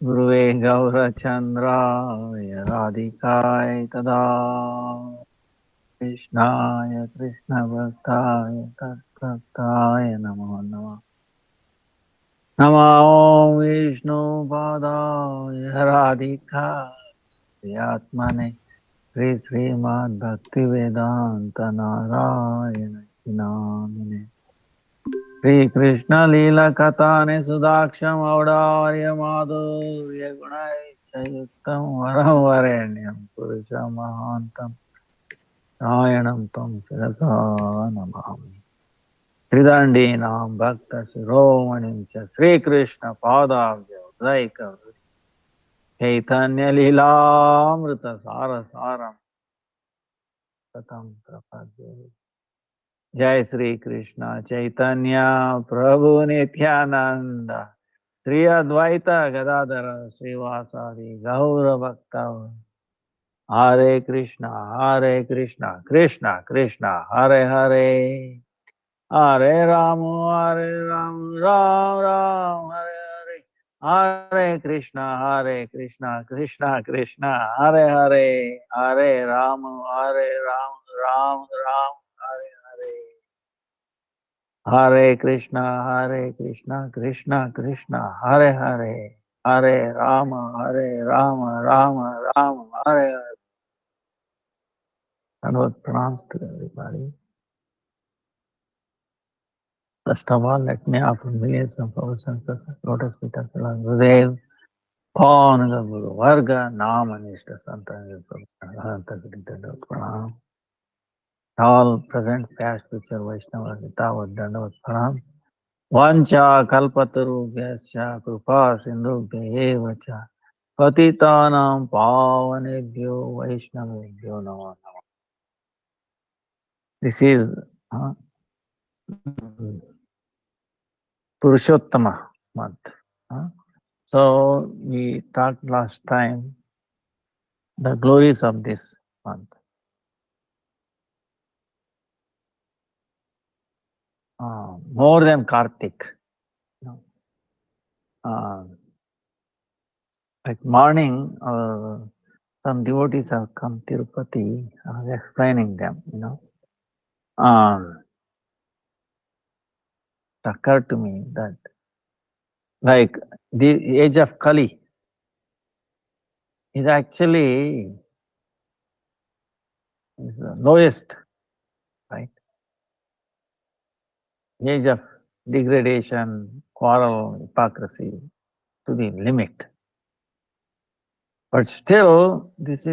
गुरुवे गौरचन्द्राय राधिकाय तदा कृष्णाय कृष्णभक्ताय तद्भक्ताय नमो नमः। नमो विष्णुपादाय राधिकाय आत्मने श्री श्रीमद्भक्तिवेदान्त नारायण नामिने श्री कृष्ण लीला कथाने सुदाक्षम औदार्य माधुर्य गुणैश्चयुक्तं वरं वरेण्यं पुरुषं महान्तं नारायणं तं शिरसा नमामि। त्रिदण्डीनां भक्तशिरोमणिं च श्रीकृष्ण पादाब्ज उदयिकं चैतन्यलीलामृत सारसारं सतं प्रपद्ये। जय श्री कृष्ण चैतन्य प्रभु नित्यानंद श्री अद्वैत गदाधर श्रीवासादि गौर भक्त हरे Krishna Krishna Krishna Hare Hare Hare Ram Ram Ram Hare Hare Hare Krishna Krishna Krishna Hare Hare Hare Ram Ram Ram Hare Hare Hare Krishna Krishna Krishna Hare Hare Hare Ram Ram Ram Hare Hare. Hundred pranams to everybody. First of all, let me offer millions of thousands of lotus feet of Lord Gurudev, Pawan Guru Varga, Nam and Ishta Santa Pranam. All present, past, future, Vaishnava, Gita, Dandavat Pranam. Vancha kalpatarubhyascha kripa sindhubhya cha patitanam pavanebhyo vaishnavebhyo namo namo. This is Purushottama month. So we talked last time the glories of this month. More than Kartik. Like morning, some devotees have come Tirupati. I was explaining them. It occurred to me that like the age of Kali is actually is the lowest, right? Age of degradation, quarrel, hypocrisy to the limit. But still, this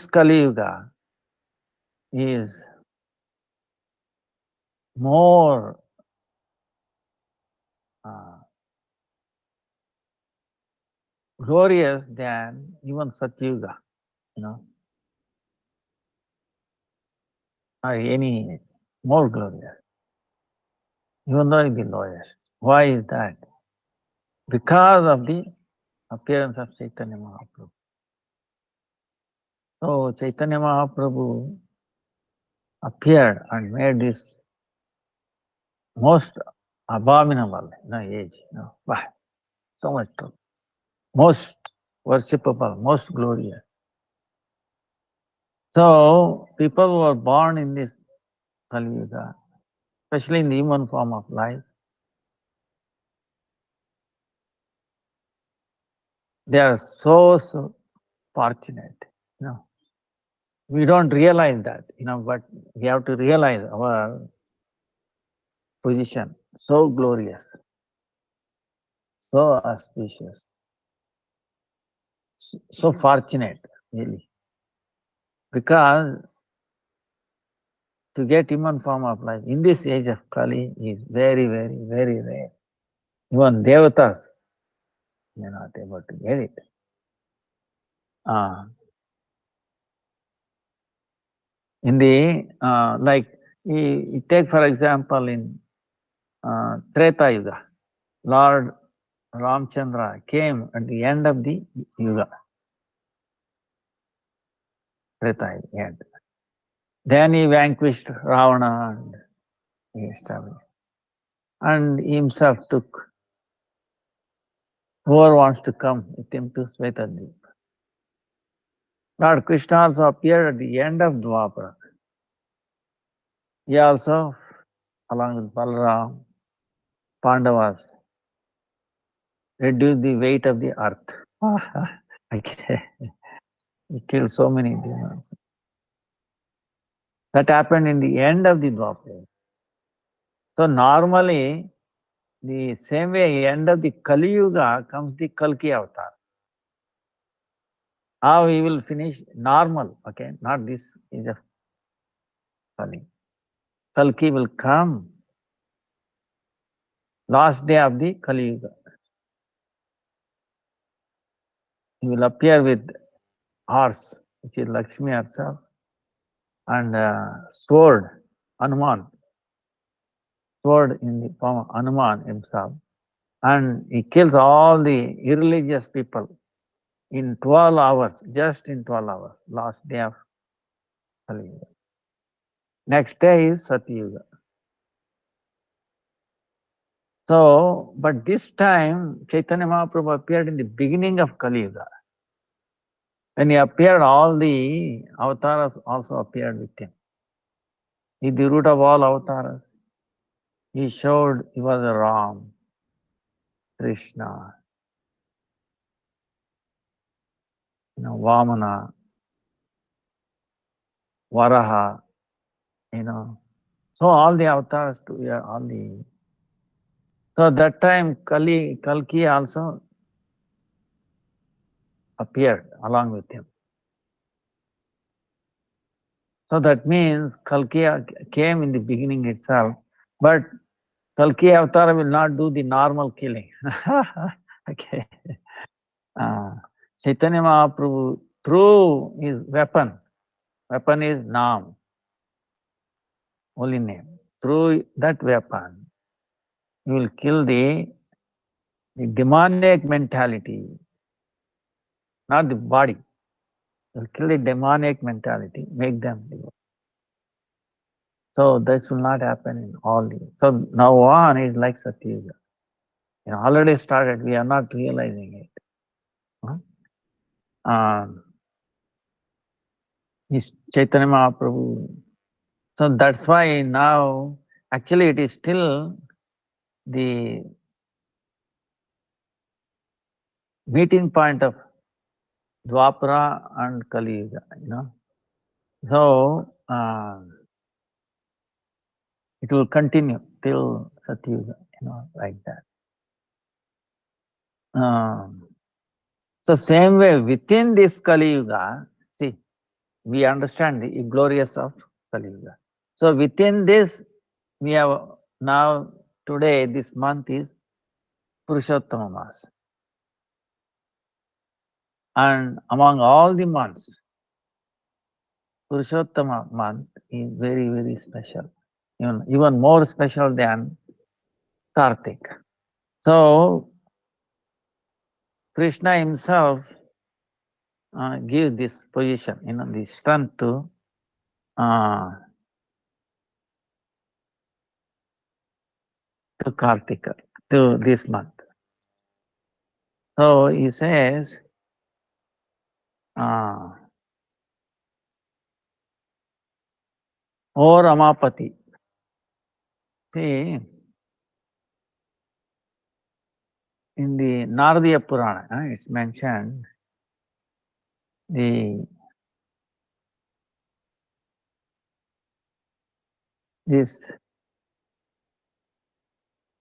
Kali Yuga is more glorious than even Satyuga, or any age, more glorious, even though it is the lowest. Why is that? Because of the appearance of Chaitanya Mahaprabhu. So Chaitanya Mahaprabhu appeared and made this most abominable age. Why? So much trouble. Most worshipable, most glorious. So people who are born in this Kali Yuga, especially in the human form of life, they are so fortunate. We don't realize that, but we have to realize our position. So glorious, so auspicious, so fortunate, really. Because to get human form of life in this age of Kali is very, very, very rare. Even Devatas are not able to get it. In the, like, you take for example in Treta Yuga, Lord Ramchandra came at the end of the Yuga. Treta Yuga. Then he vanquished Ravana and he established. And he himself took Whoever wants to come with him to Svetadvip. Lord Krishna also appeared at the end of Dwapara. He also, along with Balaram, Pandavas, reduced the weight of the earth. Okay. He killed so many demons. That happened in the end of the Dwapara. So normally, the same way, end of the Kali Yuga comes the Kalki avatar. How we will finish normal, okay, not this is a Kali. Kalki will come last day of the Kali Yuga. He will appear with horse, which is Lakshmi herself, and sword, Hanuman, sword in the form of Hanuman himself, and he kills all the irreligious people in 12 hours, just in 12 hours, last day of Kali Yuga. Next day is Satyuga. So, but this time Chaitanya Mahaprabhu appeared in the beginning of Kali Yuga. When he appeared, all the avatars also appeared with him. He is the root of all avatars. He showed he was a Ram, Krishna, Vamana, Varaha, So all the avatars, all the. So that time Kalki also appeared along with him. So that means Kalki came in the beginning itself, but Kalki avatar will not do the normal killing. Okay. Chaitanya Mahaprabhu, through his weapon is Nam, holy name. Through that weapon, he will kill the demonic mentality, not the body. He will kill the demonic mentality, make them devote. So this will not happen in all these. So now on is like Satyuga. Already started, we are not realizing it. Is Chaitanya Mahaprabhu. So that's why now, actually it is still the meeting point of Dwapara and Kali Yuga, So, it will continue till Satyuga, like that. So same way, within this Kali Yuga, see, we understand the glorious of Kali Yuga. So within this, we have now, today, this month is Purushottama Mas. And among all the months, Purushottama month is very, very special. Even more special than Kartik. So, Krishna himself gives this position, the strength to Kartika, to this month. So he says, O Ramapati. See, in the Naradiya Purana, it's mentioned this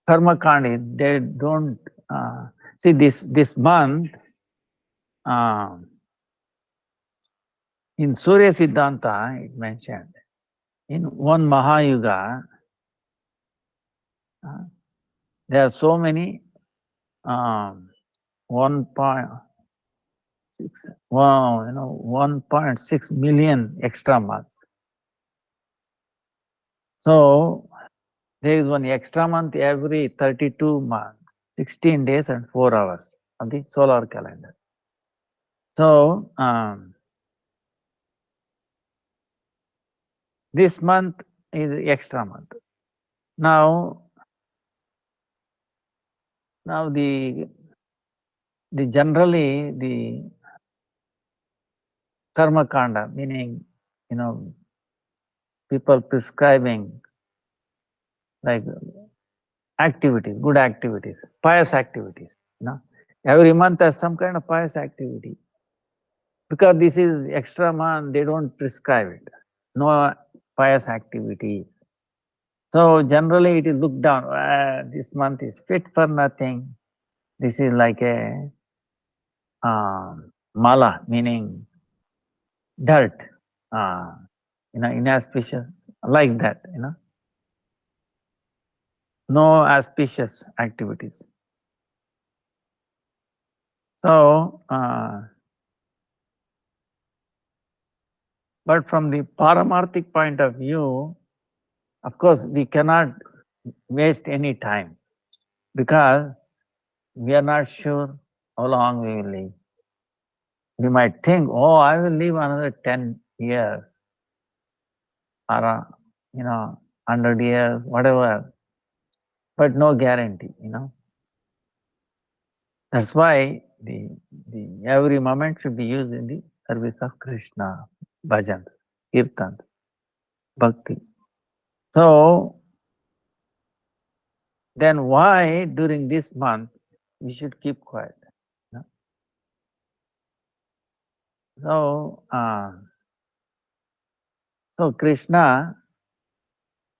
Karma Kandi, they don't see this month in Surya Siddhanta is mentioned. In one Mahayuga, there are so many 1.6 million extra months. So there is one extra month every 32 months, 16 days and 4 hours of the solar calendar. So this month is extra month. Now the generally the karma kanda, meaning, people prescribing like activities, good activities, pious activities. Every month has some kind of pious activity. Because this is extra month, they don't prescribe it. No pious activities. So generally it is looked down. This month is fit for nothing. This is like a mala, meaning dirt, inauspicious, like that. No auspicious activities. So, but from the paramarthic point of view, of course, we cannot waste any time because we are not sure how long we will live. We might think, oh, I will live another 10 years or, 100 years, whatever, but no guarantee. That's why the every moment should be used in the service of Krishna, bhajans, kirtans, bhakti. So, then why during this month we should keep quiet? So, so Krishna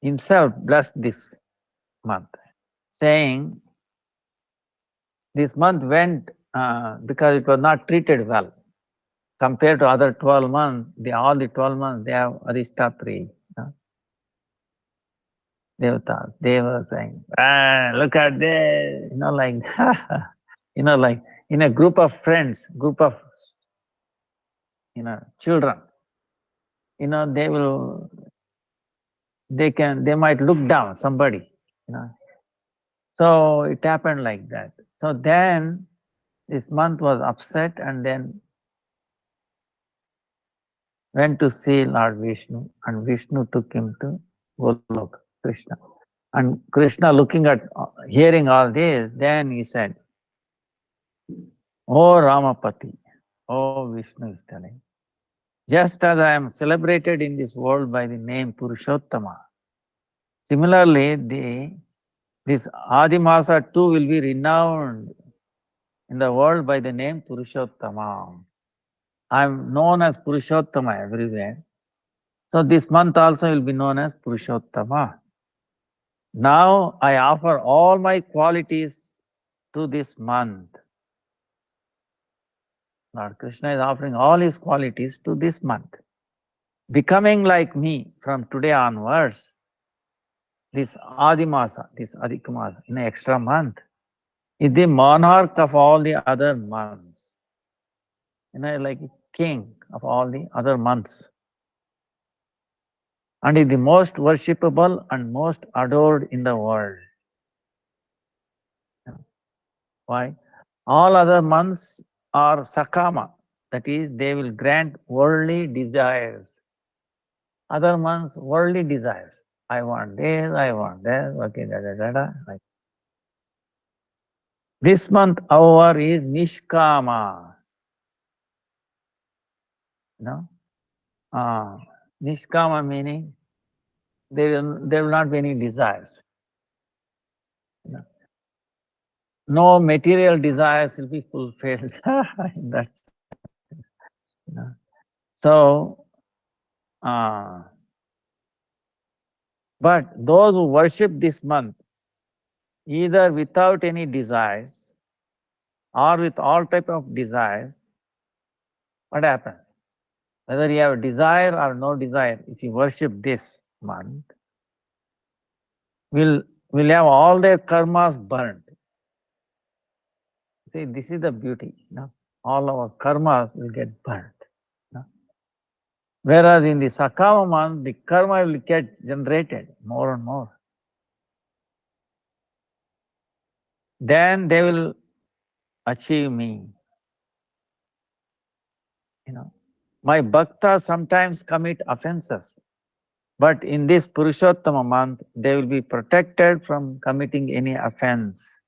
himself blessed this month, saying this month went because it was not treated well. Compared to other 12 months, all the 12 months they have Adhishtapri. Devatas, they were saying, look at this, like, like in a group of friends, group of, children, they might look down somebody, you know. So it happened like that. So then this month was upset and then went to see Lord Vishnu, and Vishnu took him to Goloka, Krishna. And Krishna hearing all this, then he said, "Oh Ramapati, oh Vishnu is telling, just as I am celebrated in this world by the name Purushottama, similarly this Adimasa too will be renowned in the world by the name Purushottama. I am known as Purushottama everywhere. So this month also will be known as Purushottama. Now I offer all my qualities to this month." Lord Krishna is offering all his qualities to this month. Becoming like me from today onwards, this Adimasa, this Adhikamasa, in an extra month, is the monarch of all the other months. Like a king of all the other months. And is the most worshipable and most adored in the world. Why? All other months are sakama, that is, they will grant worldly desires. Other months, worldly desires. I want this, I want that, okay, like. This month, however, is nishkama. Nishkama meaning there will not be any desires. No material desires will be fulfilled. That's so. But those who worship this month, either without any desires or with all type of desires, what happens? Whether you have a desire or no desire, if you worship this month, will have all their karmas burned. See, this is the beauty. All our karmas will get burnt. Whereas in the Sakama month, the karma will get generated more and more. Then they will achieve me. My bhaktas sometimes commit offenses, but in this Purushottama month, they will be protected from committing any offense.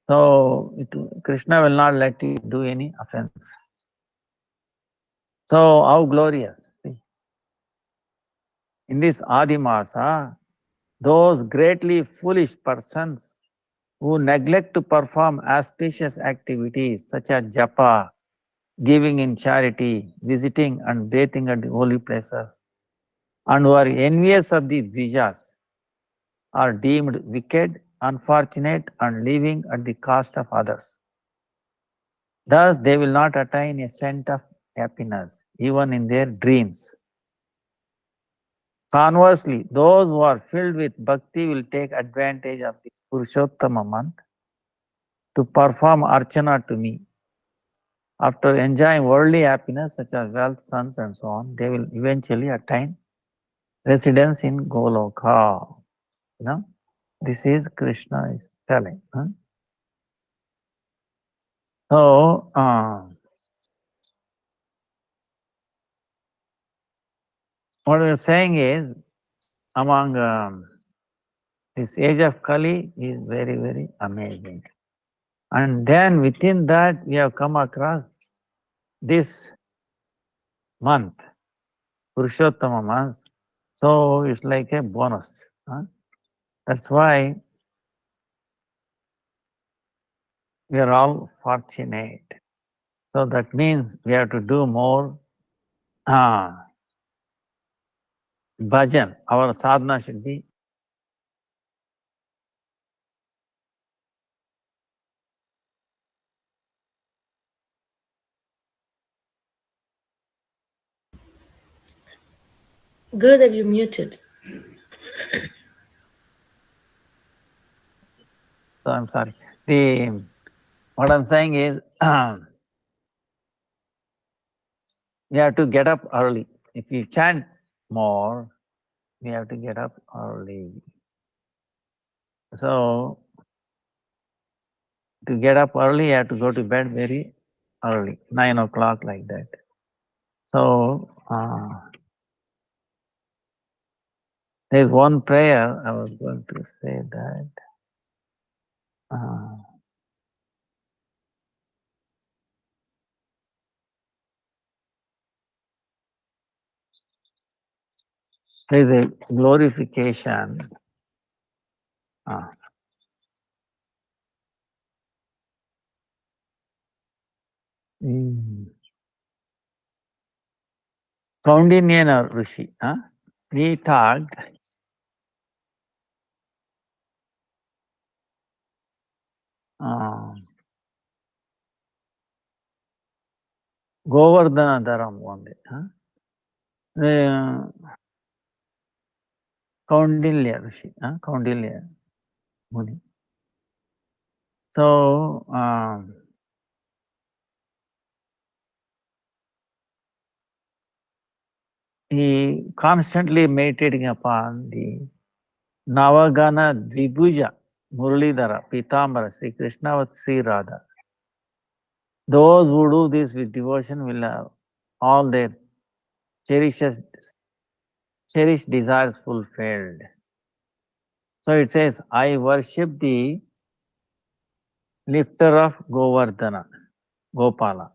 So Krishna will not let you do any offense. So how glorious. See, in this Adimasa, those greatly foolish persons who neglect to perform auspicious activities such as japa, giving in charity, visiting and bathing at the holy places, and who are envious of the dvijas, are deemed wicked, unfortunate, and living at the cost of others. Thus, they will not attain a sense of happiness, even in their dreams. Conversely, those who are filled with bhakti will take advantage of this Purushottama month to perform archana to me. After enjoying worldly happiness such as wealth, sons, and so on, they will eventually attain residence in Goloka. You know, this is Krishna is telling. Huh? So, what we're saying is, among this age of Kali is very, very amazing. And then within that, we have come across this month, Purushottama month. So it's like a bonus. Huh? That's why we are all fortunate. So that means we have to do more bhajan. Our sadhana should be Gurudev, you muted. so I'm sorry. What I'm saying is we have to get up early. If you chant more, we have to get up early. So to get up early, you have to go to bed very early, 9 o'clock like that. So there's one prayer I was going to say that. There's a glorification. Kaundinyana Rishi. He talked Govardhana Dharam one day. Kaundilya Rishi. Kaundilya Muni. So he constantly meditating upon the Navagana Dvibhuja Muralidhara Pitambara Sri Krishna with Sri Radha. Those who do this with devotion will have all their cherished desires fulfilled. So it says, I worship the lifter of Govardhana, Gopala,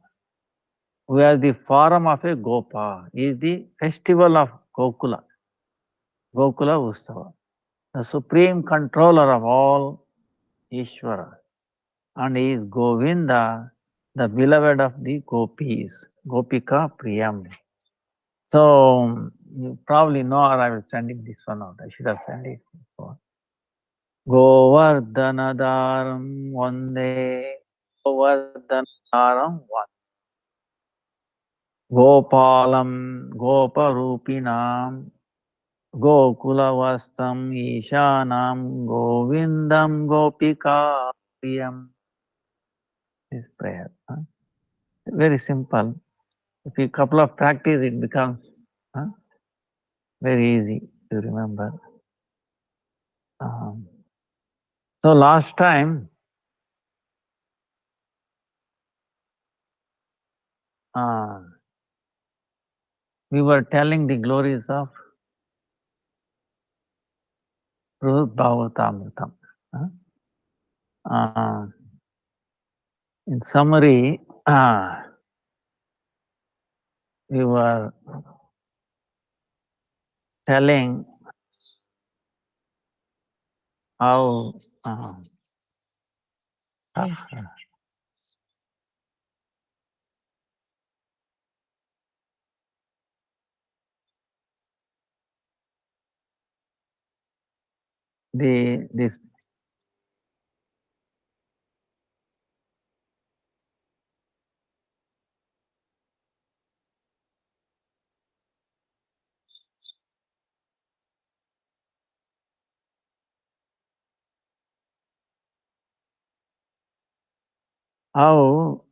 who has the form of a Gopa, is the festival of Gokula, Gokula Ustava, the supreme controller of all Ishvara, and he is Govinda, the beloved of the gopis, Gopika Priyam. So you probably know, or I will send it this one out. I should have sent it before. Govardhanadaram Vande, Govardhanadaram Vande. Gopalam Goparupinam Gokulavastam Ishanam Govindam Gopika Priyam. This prayer. Very simple. If you couple of practice, it becomes very easy to remember. So last time, we were telling the glories of Ruth Bhagavatamritam. In summary, we were telling how this how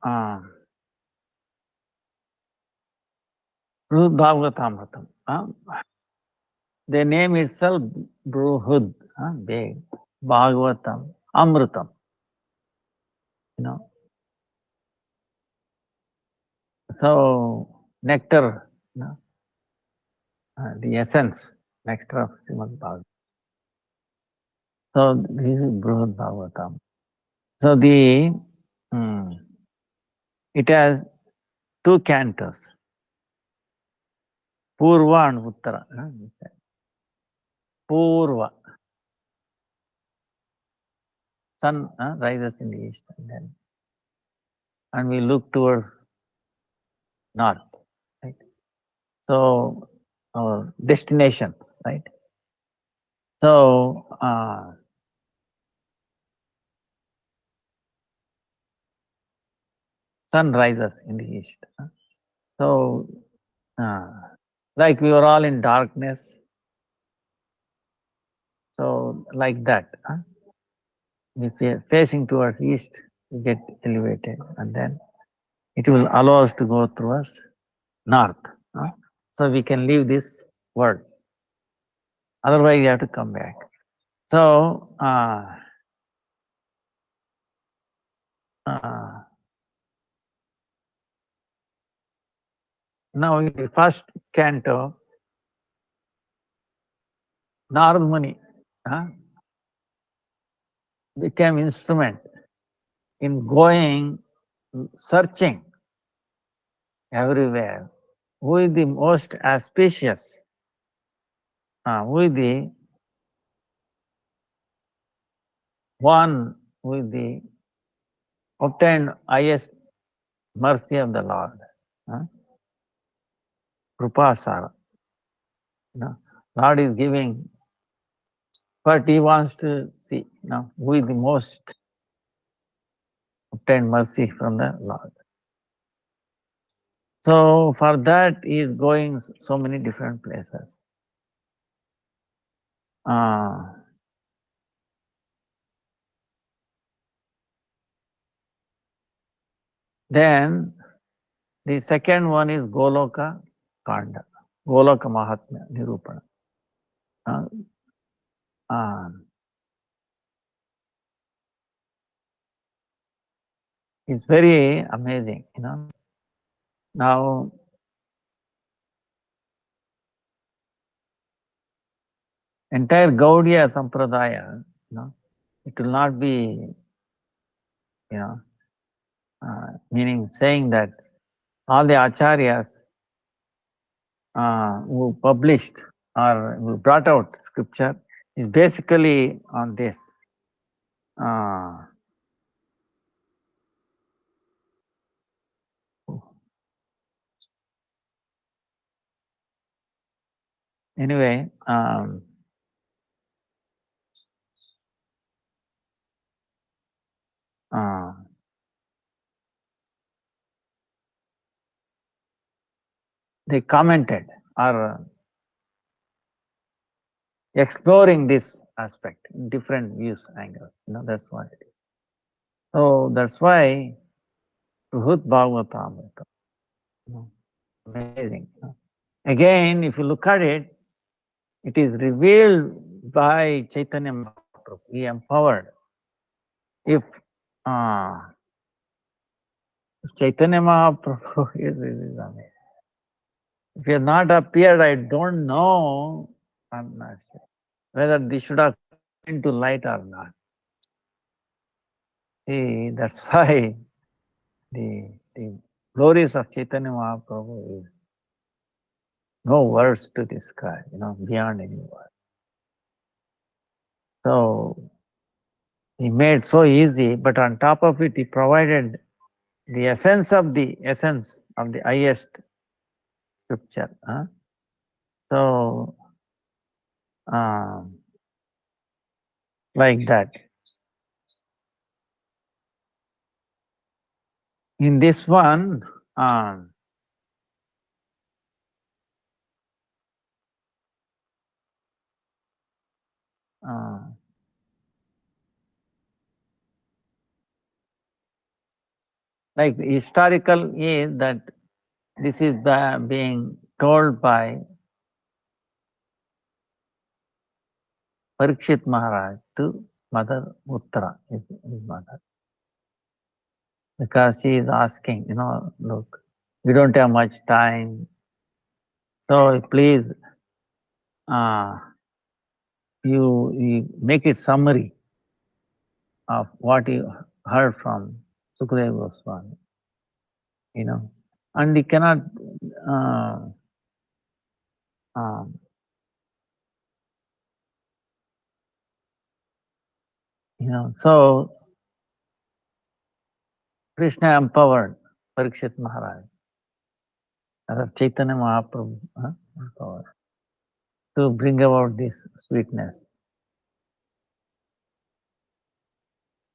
Brihad Bhagavatamritam. The name itself Bruhud, big, Bhagavatam, Amritam. So nectar, the essence, nectar of Srimad Bhagavatam. So this is Bruhad Bhagavatam. So it has two cantos, Purva and Uttara. Purva, sun rises in the east, and we look towards north, right? So our destination, right? So sun rises in the east. So like we were all in darkness. So like that, if we are facing towards east, we get elevated, and then it will allow us to go towards north. So we can leave this world. Otherwise, we have to come back. So now in the first canto, Narad Muni became instrument in going, searching everywhere. Who is the most auspicious? Who is the one who is the obtained highest mercy of the Lord? Krupasara. Lord is giving, but he wants to see who is the most obtained mercy from the Lord. So for that he is going so many different places. Then the second one is Goloka Kanda, Goloka Mahatmya Nirupana. It's very amazing, Now, entire Gaudiya Sampradaya, it will not be, meaning saying that all the acharyas who published or who brought out scripture is basically on this. Anyway, they commented or exploring this aspect in different views, angles. That's what it is. So that's why Ruhut Bhagavatamrita. Amazing. Again, if you look at it, it is revealed by Chaitanya Mahaprabhu. He empowered. If Chaitanya Mahaprabhu is amazing. If he has not appeared, I don't know, I'm not sure, whether this should have come into light or not. See, that's why the glories of Chaitanya Mahaprabhu is no words to describe, beyond any words. So he made so easy, but on top of it, he provided the essence of the highest scripture. So, like that. In this one, like historical is that this is being told by Parikshit Maharaj to Mother Uttara, his mother. Because she is asking, look, we don't have much time. So please, you make it summary of what you heard from Sukadeva Goswami, and you cannot, so Krishna empowered Parikshit Maharaj, as Chaitanya Mahaprabhu, empowered to bring about this sweetness.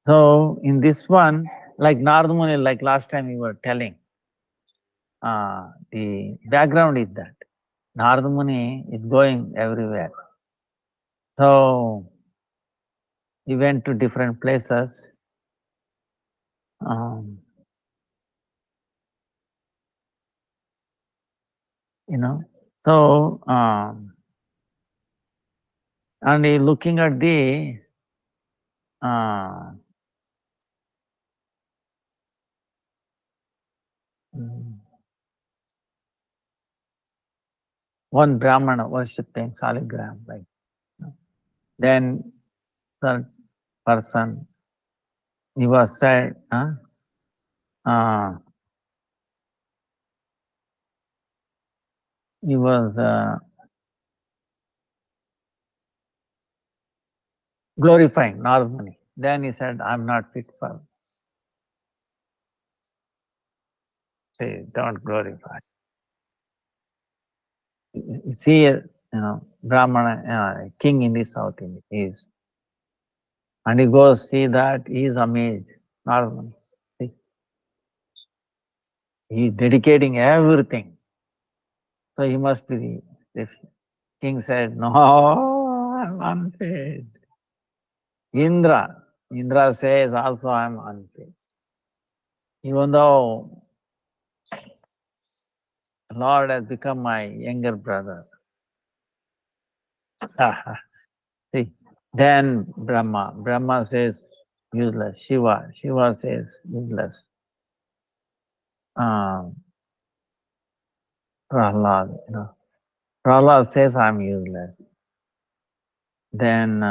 So in this one, like Narada Muni, like last time you were telling, the background is that Narada Muni is going everywhere. So he went to different places. So and he looking at the one Brahmana worshipping Saligram, like then third person, he was said, he was glorifying Narada Muni. Then he said, I'm not fit for. Say, don't glorify. See, Brahmana, king in the South India is, and he goes, see that, he is amazed. Narada Muni, see, he is dedicating everything. So he must be the king said, no, I'm unfit. Indra says also I'm unfit. Even though Lord has become my younger brother. See, then Brahma says useless. Shiva says useless. Prahlad, Prahlad says I'm useless. Then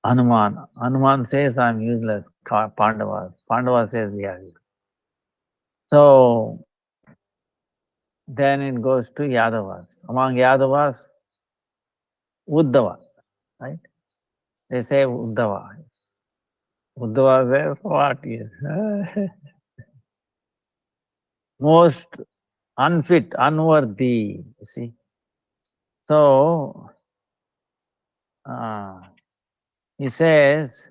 Hanuman says I'm useless. Pandava says we are useless. So then it goes to Yadavas. Among Yadavas, Uddhava, right? They say Uddhava. Uddhava says, what is most unfit, unworthy, you see. So he says,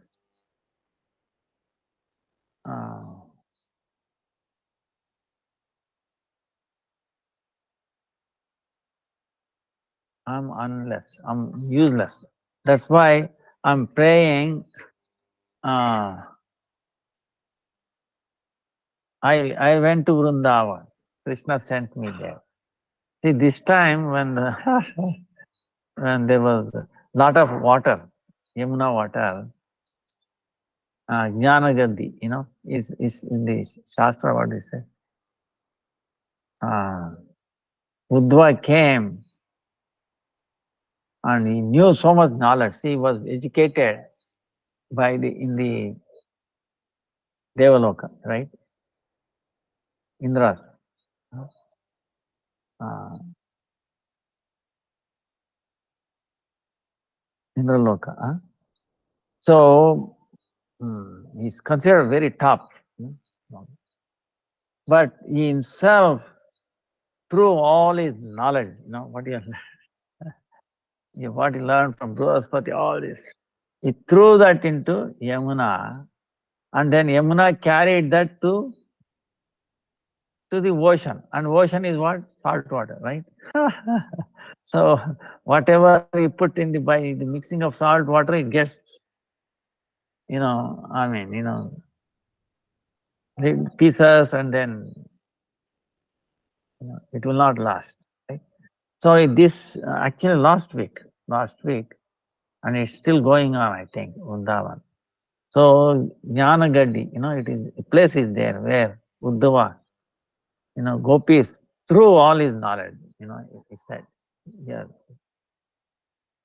I'm useless. That's why I'm praying. I went to Vrindavan. Krishna sent me there. See, this time when when there was a lot of water, Yamuna water, Jnana Gandhi, is in the Shastra, what is it? Uddhava came and he knew so much knowledge. He was educated in the Devaloka, right? Indras. Indraloka. So he's considered very top. But he himself, through all his knowledge, what he learned from Brihaspati, all this, he threw that into Yamuna, and then Yamuna carried that to the ocean, and ocean is what? Salt water, right? So whatever you put in by the mixing of salt water, it gets, pieces, and then it will not last. Right? So this actually last week, and it's still going on, I think, Vrindavan. So Jnana Gaddi, it is a place is there where Uddhava, gopis, through all his knowledge, he said, yeah,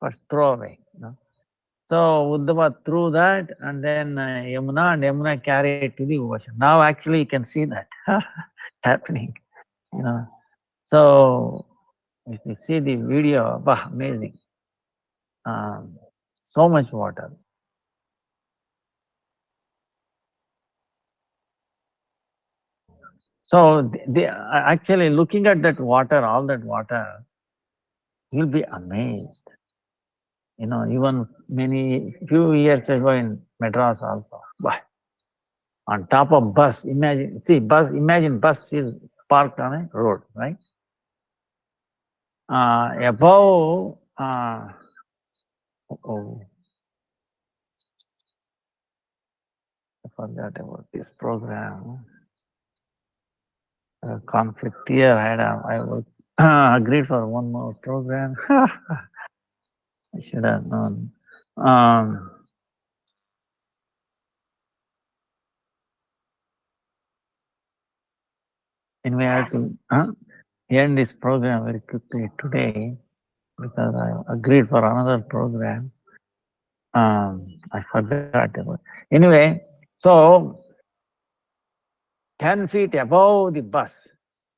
first throw away. So Uddhava threw that, and then Yamuna, and Yamuna carried it to the ocean. Now actually you can see that happening. So if you see the video, amazing. So much water. So they actually looking at that water, all that water, you'll be amazed. Even few years ago in Madras also. On top of bus, imagine bus is parked on a road, right? Above, I forgot about this program. Conflict here. I was agreed for one more program. I should have known. Anyway, I have to end this program very quickly today because I agreed for another program. I forgot about. Anyway, so 10 feet above the bus,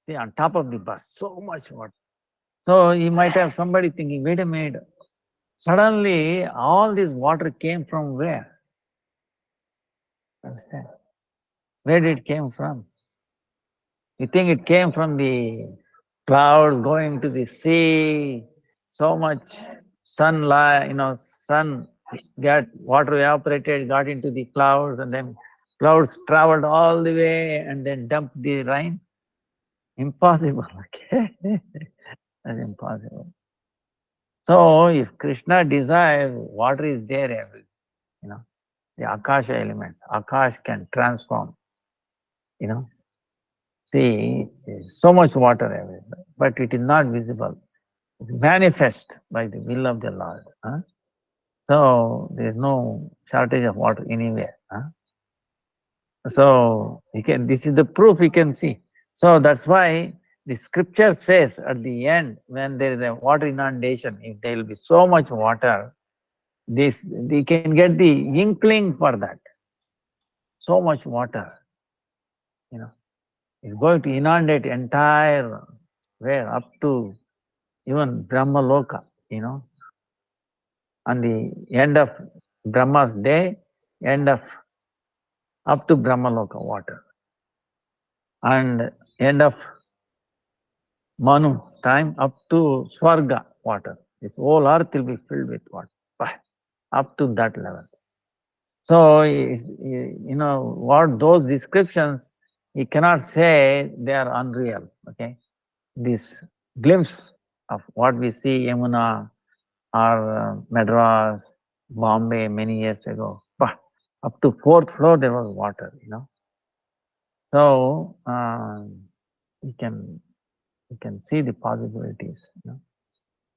see, on top of the bus, so much water. So you might have somebody thinking, wait a minute, suddenly all this water came from where? Understand? Where did it came from? You think it came from the cloud going to the sea, so much sunlight, sun got water evaporated, got into the clouds, and then clouds traveled all the way and then dumped the rain? Impossible, okay? That's impossible. So if Krishna desires, water is there everywhere, the Akasha elements. Akash can transform, See, so much water everywhere, but it is not visible. It's manifest by the will of the Lord. So there is no shortage of water anywhere. So this is the proof you can see. So that's why the scripture says at the end, when there is a water inundation, if there will be so much water, they can get the inkling for that. So much water, it's going to inundate entire, where up to even Brahma Loka, on the end of Brahma's day, up to Brahma Loka water. And end of Manu time, up to Swarga water. This whole earth will be filled with water, up to that level. So, what those descriptions, you cannot say they are unreal, okay? This glimpse of what we see Yamuna or Madras, Bombay many years ago, up to 4th floor there was water, So you can see the possibilities,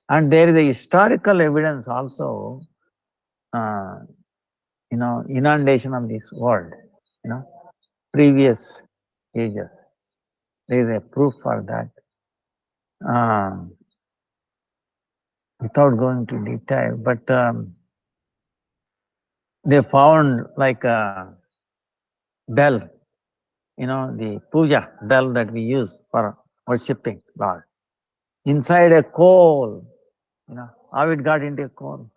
And there is a historical evidence also, inundation of this world, previous ages. There is a proof for that. Without going into detail, but they found like a bell the puja bell that we use for worshipping Lord. Inside a coal, how it got into a coal?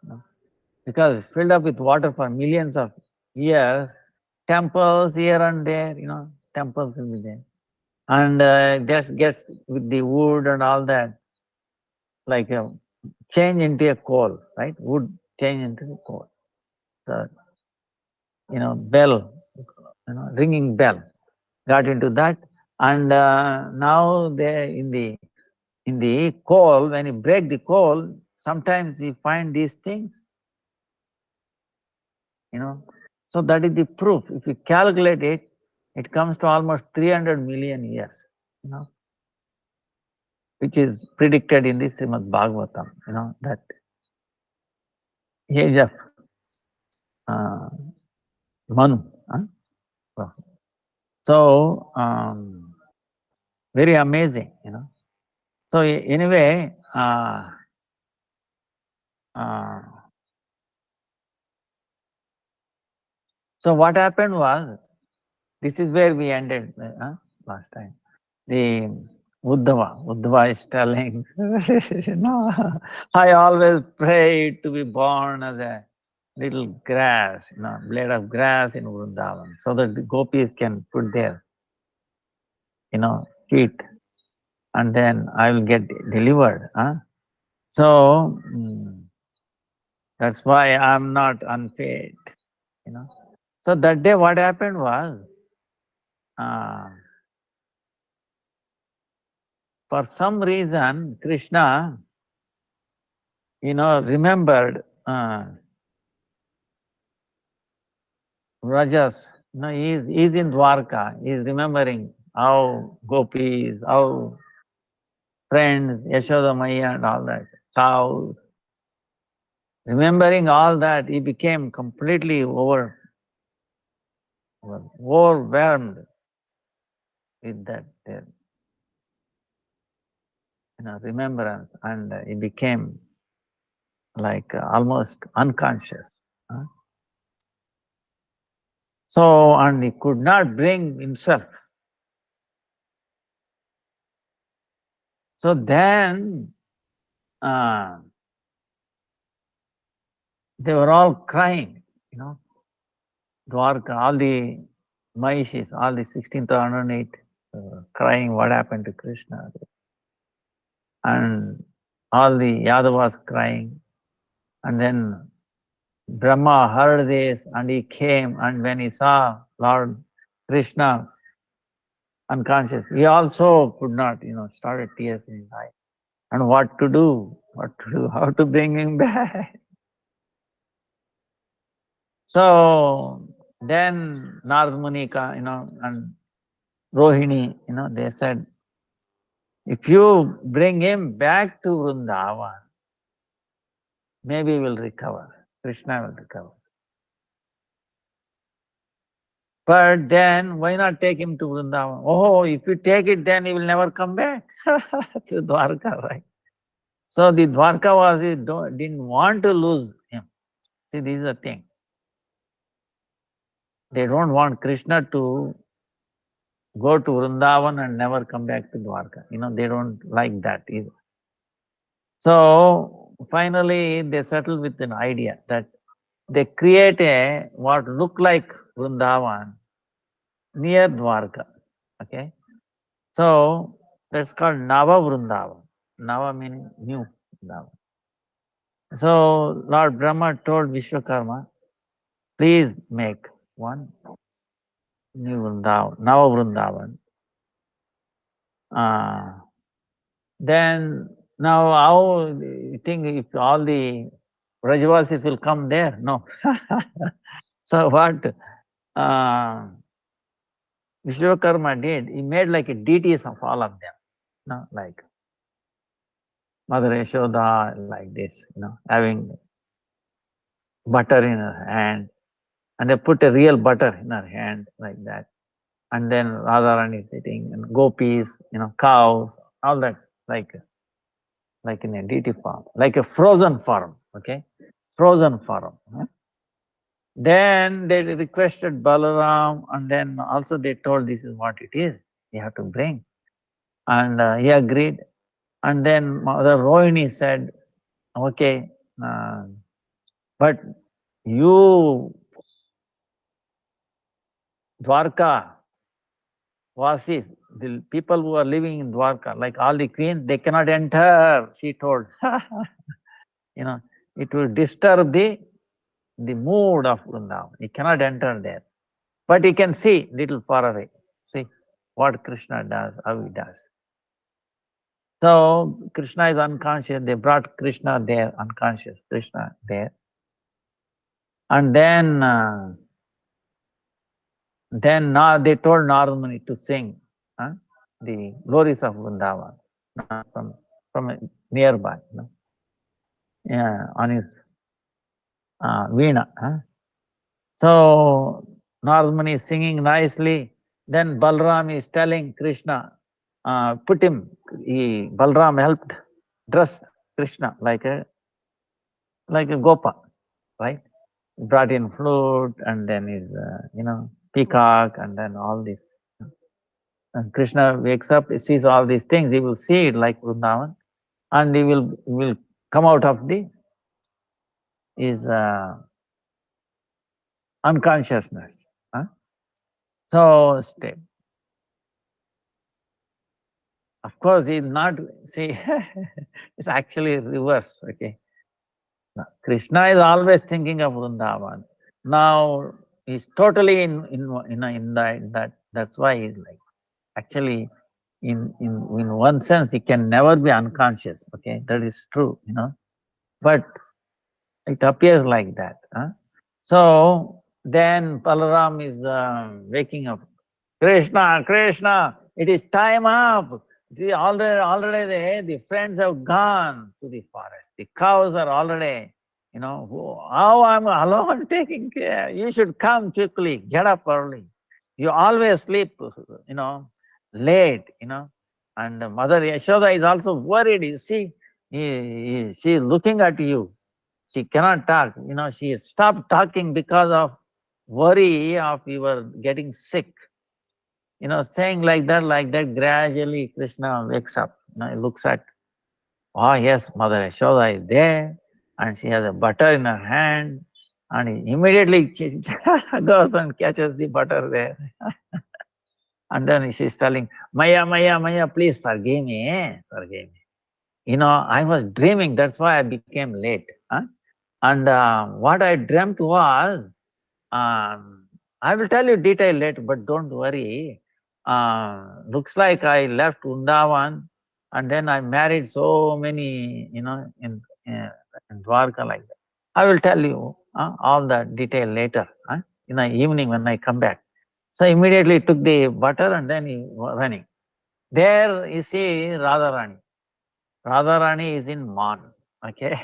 Because it's filled up with water for millions of years, temples here and there, temples will be there. And just gets with the wood and all that, like change into a coal, right? Wood change into the coal. So, bell, ringing bell got into that. And now they in the coal, when you break the coal, sometimes you find these things, So that is the proof. If you calculate it, it comes to almost 300 million years, which is predicted in the Srimad Bhagavatam, that age of uh, Manu. So, very amazing, So anyway, so what happened was, this is where we ended last time. The Uddhava is telling, I always prayed to be born as a little grass, blade of grass in Vrindavan, so that the gopis can put their, feet, and then I will get delivered. So that's why I'm not unfit, So that day what happened was, for some reason, Krishna, remembered Rajas. He's in Dwarka. He's remembering how gopis, how friends, Yashoda Maya and all that, cows. Remembering all that, he became completely overwhelmed with that remembrance, and he became like almost unconscious. So, and he could not bring himself. So then they were all crying, Dwarka, all the Mahishis, all the 16,108 crying, what happened to Krishna? And all the Yadavas crying. And then Brahma heard this and he came, and when he saw Lord Krishna unconscious, he also could not, started tears in his eyes. And what to do, how to bring him back. So then Narad Muni, and Rohini, they said, if you bring him back to Vrindavan, maybe he will recover. Krishna will recover. But then why not take him to Vrindavan? Oh, if you take it, then he will never come back to Dwarka, right? So the Dwarkavasis didn't want to lose him. See, this is the thing. They don't want Krishna to go to Vrindavan and never come back to Dwarka. They don't like that either. So finally, they settled with an idea that they create what look like Vrindavan near Dwarka. Okay, so that's called Nava Vrindavan. Nava meaning new Vrindavan. So Lord Brahma told Vishwakarma, please make one new Vrindavan, Nava Vrindavan. Then now how you think if all the Brajavasis will come there? No. So what Vishwakarma did, he made like a deities of all of them, like Mother Yashoda, like this, having butter in her hand, and they put a real butter in her hand like that. And then Radharani sitting, and gopis, cows, all that, like in a deity form, like a frozen form, okay? Frozen form. Then they requested Balaram, and then also they told this is what it is, you have to bring. And he agreed. And then Mother Rohini said, okay, but you, Dwarka Vasis, the people who are living in Dwarka, like all the queens, they cannot enter, she told. It will disturb the mood of Vrindavan. He cannot enter there. But he can see little far away. See what Krishna does, how he does. So Krishna is unconscious. They brought Krishna there, unconscious Krishna there. And then now they told Narad Muni to sing the glories of Vrindavan from nearby, on his veena. So Narad Muni is singing nicely. Then Balram is telling Krishna, put him. Balram helped dress Krishna like a Gopa, right? Brought in flute, and then his peacock, and then all this. And Krishna wakes up, he sees all these things. He will see it like Vrindavan, and he will come out of his unconsciousness. So stay. Of course, he's not, see, it's actually reverse, okay. Now, Krishna is always thinking of Vrindavan. Now he's totally in that. That's why he's like, actually, in one sense, he can never be unconscious. Okay, that is true, but it appears like that. So then Balaram is waking up. Krishna, Krishna, it is time up. See, already the friends have gone to the forest. The cows are already, how I'm alone taking care. You should come quickly, get up early. You always sleep, late, And Mother Yashoda is also worried. You see, she is looking at you. She cannot talk. She stopped talking because of worry of you were getting sick. Saying like that, gradually Krishna wakes up. He looks at, oh yes, Mother Yashoda is there, and she has a butter in her hand, and he immediately goes and catches the butter there. And then she's telling, Maya, please forgive me, forgive me. I was dreaming, that's why I became late. And what I dreamt was, I will tell you detail later, but don't worry. Looks like I left Vrindavan, and then I married so many, in Dwarka like that. I will tell you all the detail later, in the evening when I come back. So immediately took the butter and then he running. There you see Radharani. Radharani is in Man. Okay,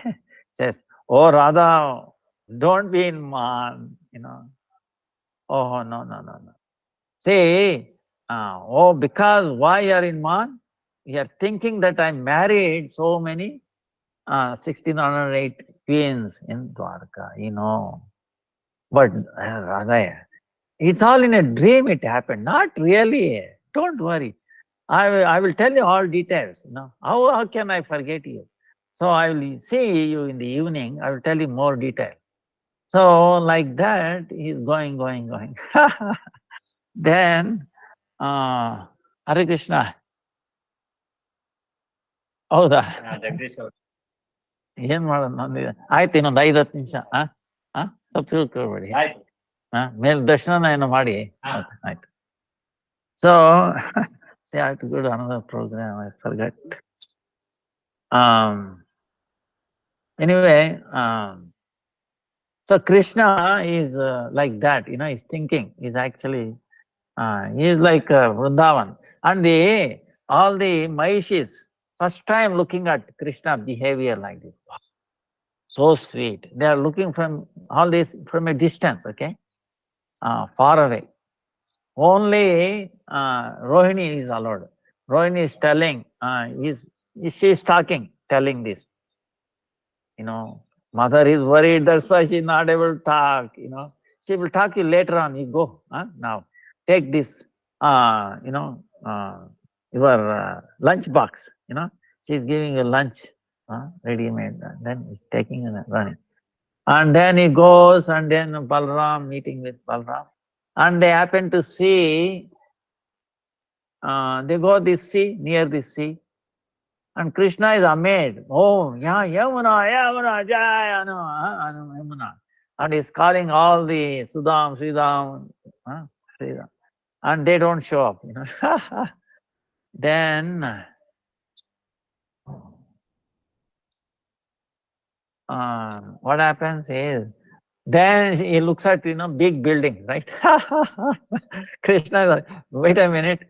says, oh Radha, don't be in Man. Oh no. Say, because why you are in Man? You are thinking that I married so many 1608 queens in Dwarka, But Radha, it's all in a dream it happened, not really. Don't worry. I will tell you all details. How can I forget you? So I will see you in the evening. I will tell you more detail. So like that, he's going. Then, Hare Krishna. ಹೌದಾ ಏನ್ ಮಾಡೋದು ಆಯ್ತು ಇನ್ನೊಂದು 5-10 ನಿಮಿಷ ಸ್ವಲ್ಪ ತಿಳ್ಕೊಳ್ಬೇಡಿ ಮೇಲ್ ದರ್ಶನ ಏನೋ ಮಾಡಿ ಆಯ್ತು so say I have to go to another program, I forgot. Anyway, so Krishna is like that, he's thinking, he's actually he is like Vrindavan, and all the Mahishis first time looking at Krishna behavior like this. So sweet. They are looking from all this from a distance, okay, far away. Only Rohini is allowed. Rohini is telling, she is talking, telling this. Mother is worried, that's why she is not able to talk, She will talk you later on. You go, now take this, your lunch box. She's giving you lunch, ready made. Then he's taking and running. And then he goes, and then Balram meeting with Balram, and they happen to see. They go this sea, near this sea, and Krishna is amazed. Oh, yeah, Yamuna, Yamuna, Jai, Yamuna. And he's calling all the Sudam, Sridham, Sridham, and they don't show up. Then what happens is, then he looks at big building, right? Krishna is like, wait a minute,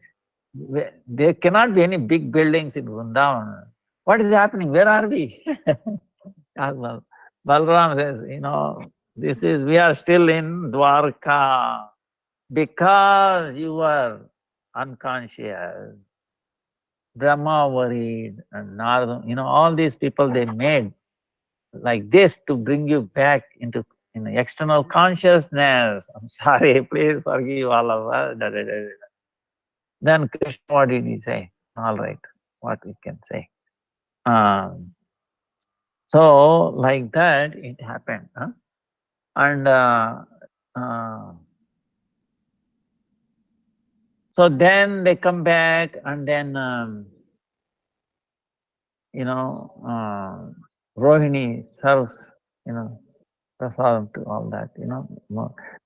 there cannot be any big buildings in Vrindavan. What is happening? Where are we? Well, Balram says, we are still in Dwarka because you were unconscious. Brahma worried and Narada, all these people they made like this to bring you back into external consciousness. I'm sorry, please forgive all of us. Da, da, da, da. Then Krishna, what did he say? All right, what we can say. So like that it happened. And so then they come back, and then Rohini serves prasadam to all that.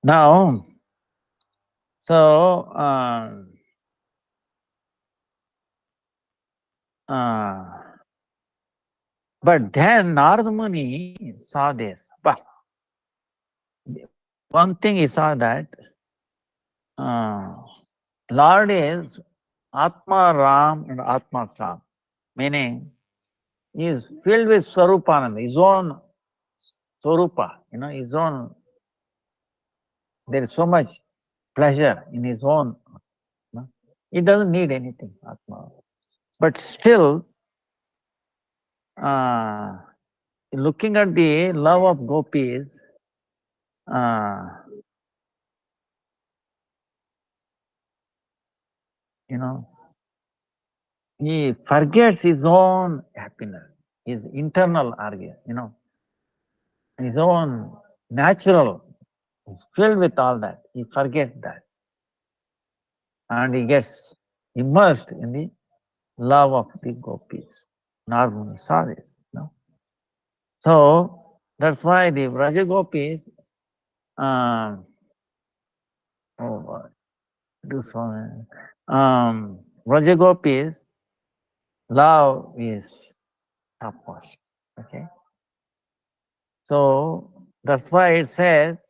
Now, so but then Narada Muni saw this. But one thing he saw that Lord is Atma Ram and Atma Kam, meaning he is filled with Swarupananda, his own Swarupa, his own. There is so much pleasure in his own. He doesn't need anything, Atma. But still, looking at the love of gopis, he forgets his own happiness, his internal argument, his own natural, is filled with all that. He forgets that. And he gets immersed in the love of the gopis. Narada Muni saw this. So that's why the Vraja gopis, Vraja gopis, love is topmost. Okay. So that's why it says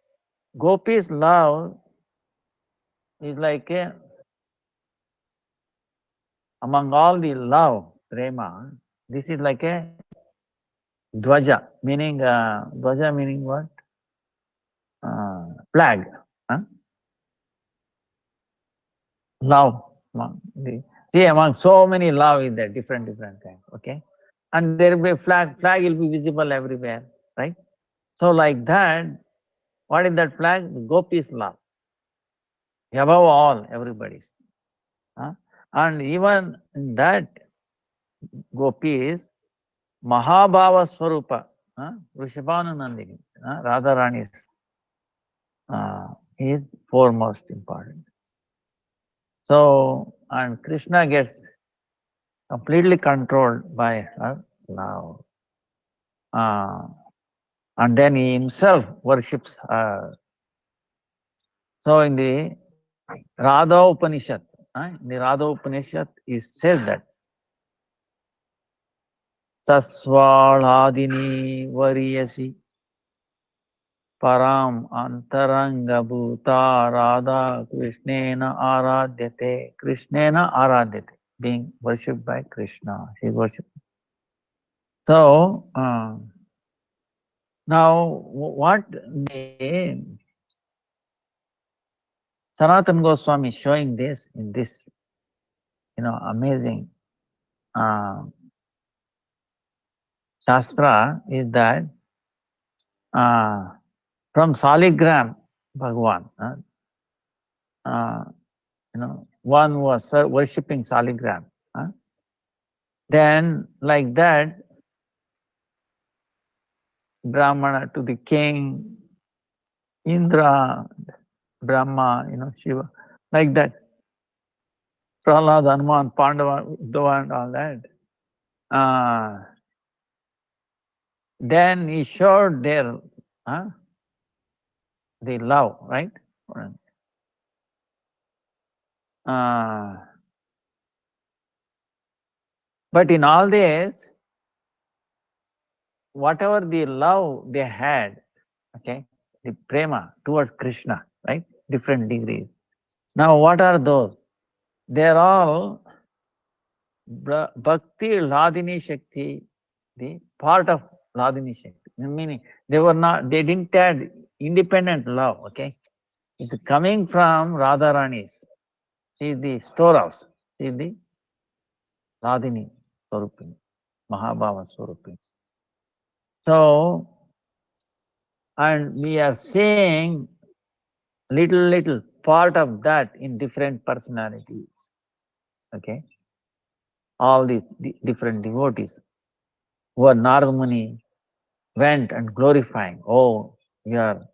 gopis' love is like among all the love, prema, this is like a dvaja, meaning what? Flag. Love. See, among so many love is there, different kinds. Okay. And there will be a flag will be visible everywhere, right? So like that, what is that flag? The gopis' love. Above all, everybody's. And even in that gopis, Mahabhava Swarupa, Vrishabhananandini, Radharani's is foremost important. So, and Krishna gets completely controlled by her love. And then he himself worships her. So in the Radha Upanishad, it says that Tasvaladini Variyasi Param Antaranga Bhuta Radha Krishnena Aradyate, being worshipped by Krishna. She worshipped. So now what the Sanatana Goswami is showing this in this amazing Shastra is that from Saligram Bhagwan. One was worshipping Saligram. Then, like that, Brahmana to the king, Indra, Brahma, Shiva, like that. Prahlad, Hanuman, Pandava, Uddhava, and all that. Then he showed their the love, right? But in all this, whatever the love they had, okay, the prema towards Krishna, right? Different degrees. Now, what are those? They're all Bhakti, Ladini Shakti, the part of Ladini Shakti. Meaning, they didn't add independent love, okay? It's coming from Radharani's. She is the storehouse. She is the Ladini Swarupini, Mahabhava Swarupini. So, and we are seeing little part of that in different personalities. Okay? All these different devotees who are Narada Muni went and glorifying. Oh, you are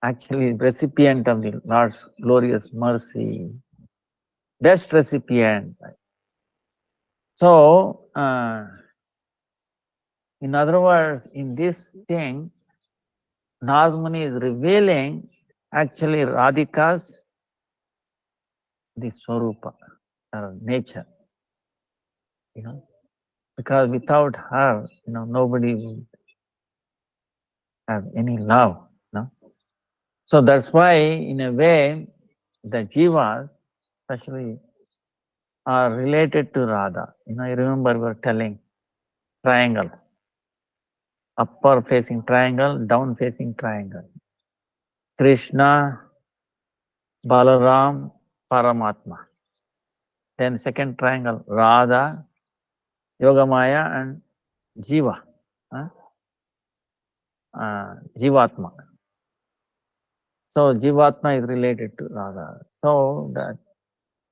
actually recipient of the Lord's glorious mercy, best recipient. So, in other words, in this thing, Narada Muni is revealing actually Radhika's the Swarupa, nature, because without her, nobody will have any love, So that's why, in a way, the jivas, especially, are related to Radha. I remember we were telling triangle, upper facing triangle, down facing triangle. Krishna, Balaram, Paramatma. Then second triangle, Radha, Yogamaya, and Jiva. Jivatma. So Jivatma is related to Radha. So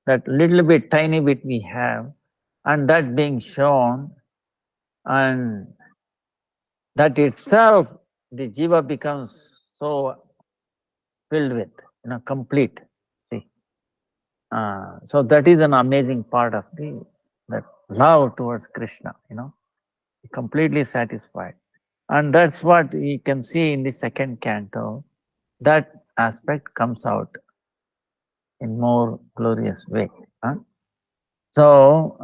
that little bit, tiny bit we have, and that being shown, and that itself, the Jiva becomes so filled with, complete. See, so that is an amazing part of that love towards Krishna. Completely satisfied, and that's what we can see in the second canto. That aspect comes out in more glorious way. So,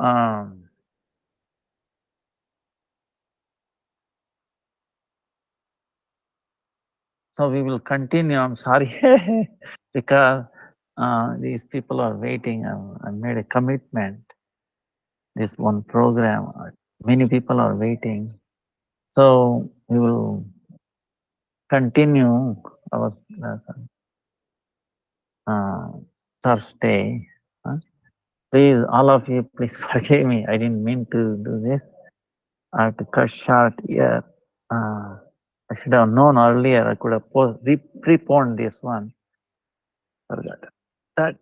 so we will continue. I'm sorry, because these people are waiting. I made a commitment. This one program, many people are waiting. So we will continue our lesson Thursday. Please, all of you, please forgive me. I didn't mean to do this. I have to cut short here. I should have known earlier. I could have preponed this one. Forgot that.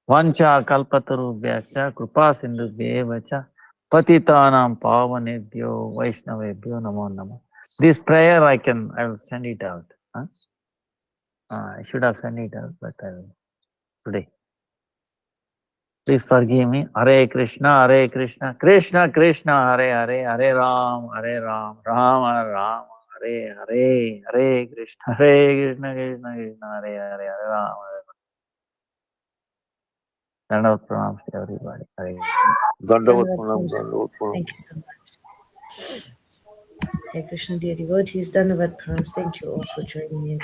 Vancha kalpatarubhyascha kripa sindhubhyev cha patitanam pavanebhyo vaishnavebhyo namo namo. This prayer I will send it out. I should have sent it out, but I will today. Please forgive me. Hare Krishna, Krishna Krishna, Hare Hare, Hare Ram, Ram Ram, Hare Hare, Hare Krishna, Krishna Krishna, Hare Hare, Hare Ram, Hare Ram. Dandavat pranam to everybody. Hare Dandavat pranam, Dandavat pranam. Thank you so much. Hare Krishna, dear devotees. Dandavat pranams. Thank you all for joining in.